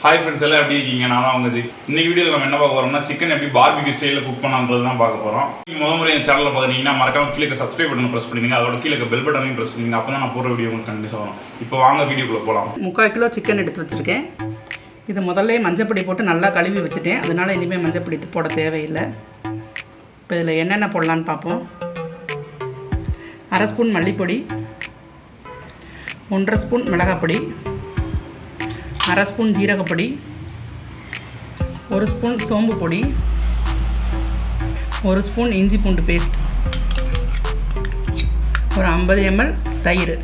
Hi friends, எல்லாம் எப்படி இருக்கீங்க? நான் தான் உங்கள் இன்னைக்கு வீடியோவில் நம்ம என்ன பார்க்க போகிறோம்னா, சிக்கன் எப்படி பார்பிக்யூ ஸ்டைலில் குக் பண்ணான்றது தான் பார்க்க போகிறோம். நீங்கள் முறை என் சேனலில் பார்க்குறீங்கன்னா மறக்காம கீழே சப்ஸ்கிரைப் பட்டன் ப்ரெஸ் பண்ணிடுங்க, அதோட கீழே பெல் பட்டனையும் ப்ரெஸ் பண்ணிடுங்க. அப்போ தான் நான் போகிற வீடியோ உங்களுக்கு கண்டிப்பாக வரும். இப்போ வாங்க வீடியோக்குள்ளே போகலாம். 3/4 கிலோ சிக்கன் எடுத்து வச்சுருக்கேன். இது முதல்ல மஞ்சப்பொடி போட்டு நல்லா கழுவி வச்சுட்டேன். அதனால் இனிமேல் மஞ்சப்பொடி போட தேவையில்லை. இப்போ இதில் என்னென்ன போடலான்னு பார்ப்போம். 1/2 ஸ்பூன் மல்லிப்பொடி, 1/2 ஸ்பூன் மிளகாப்பொடி, 1/2 ஸ்பூன் ஜீரகப்பொடி, 1 ஸ்பூன் சோம்பு பொடி, 1 ஸ்பூன் இஞ்சி பூண்டு பேஸ்ட், ஒரு 50 ml தயிர்,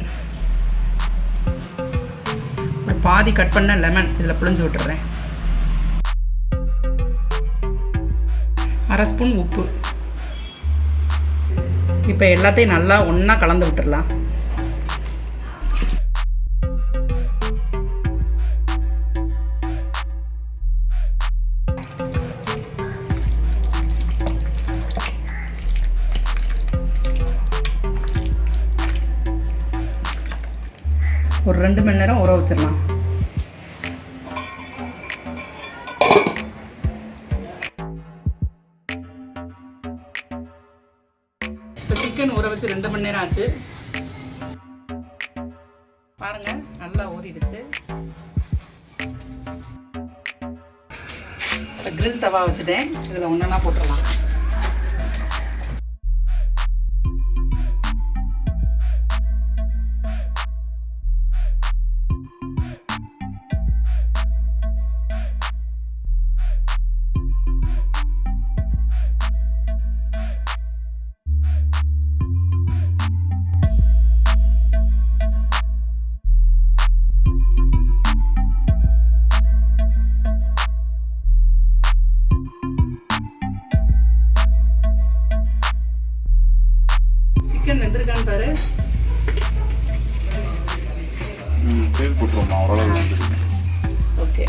ஒரு பாதி கட் பண்ண லெமன் இதில் புழிஞ்சு விட்டுறேன், 1/2 ஸ்பூன் உப்பு. இப்போ எல்லாத்தையும் நல்லா ஒன்றா கலந்து விட்டுடலாம். ஒரு 2 மணி நேரம் ஊற வச்சிடலாம். இப்போ சிக்கன் ஊற வச்சு 2 மணி நேரம் ஆச்சு. பாருங்க, நல்லா ஊறிடுச்சு. கிரில் தவா வச்சுட்டேன். இதில் ஒன்றா போட்டுடலாம். சிக்கன் வெந்திருக்கான்னு பாரு. சேவ் போட்டுருவோம். ஓரளவு வந்துருக்கு. ஓகே.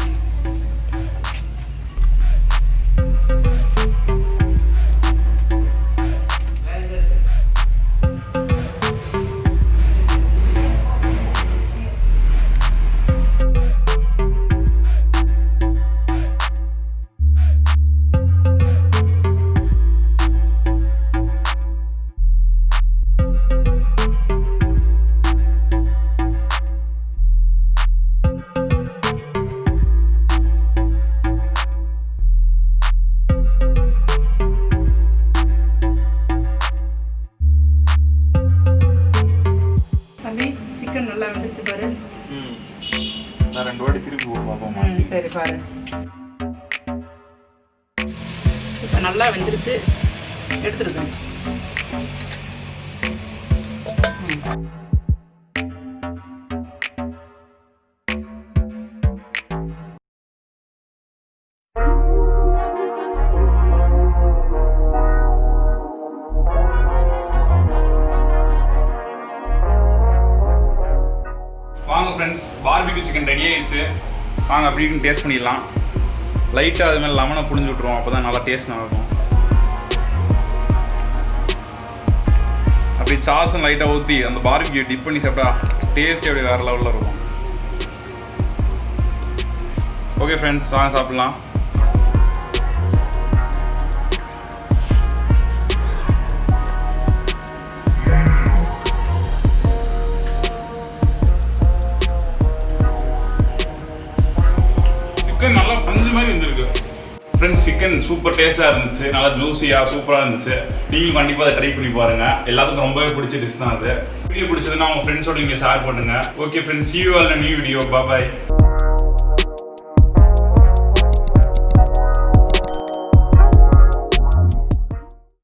சிக்கன் நல்லா வெந்துச்சு பாரு. நான் 2 வாட்டி திருப்பி பார்ப்போம். சரி பாரு. இப்போ நல்லா வெந்துருச்சு, எடுத்துருக்கேன். வாங்க ஃப்ரெண்ட்ஸ், பார்பிக்யூ சிக்கன் ரெடி ஆயிடுச்சு. வாங்க அப்படின்னு டேஸ்ட் பண்ணிடலாம். லைட்டாக அது மேலே லெமனை புழிஞ்சு விட்ருவோம், அப்போ தான் நல்லா டேஸ்ட் நல்லா இருக்கும். அப்படி சாஸும் லைட்டாக ஊற்றி அந்த பார்பிக்யூ டிப் பண்ணி சாப்பிட்டா டேஸ்ட் அப்படி வேறு லெவலில் இருக்கும். ஓகே ஃப்ரெண்ட்ஸ், வாங்க சாப்பிட்லாம். சிக்கன் நல்லா பஞ்சு மாதிரி இருந்திருக்கு ஃப்ரெண்ட்ஸ். சிக்கன் சூப்பர் டேஸ்ட்டாக இருந்துச்சு, நல்லா ஜூஸியாக சூப்பராக இருந்துச்சு. நீங்களும் கண்டிப்பாக அதை ட்ரை பண்ணி பாருங்கள். எல்லாத்துக்கும் ரொம்பவே பிடிச்ச டிஷ் தான் அது. வீடியோ பிடிச்சதுன்னா உங்கள் ஃப்ரெண்ட்ஸோட நீங்கள் ஷேர் பண்ணுங்கள். Okay friends, see you all in a new video. Bye bye.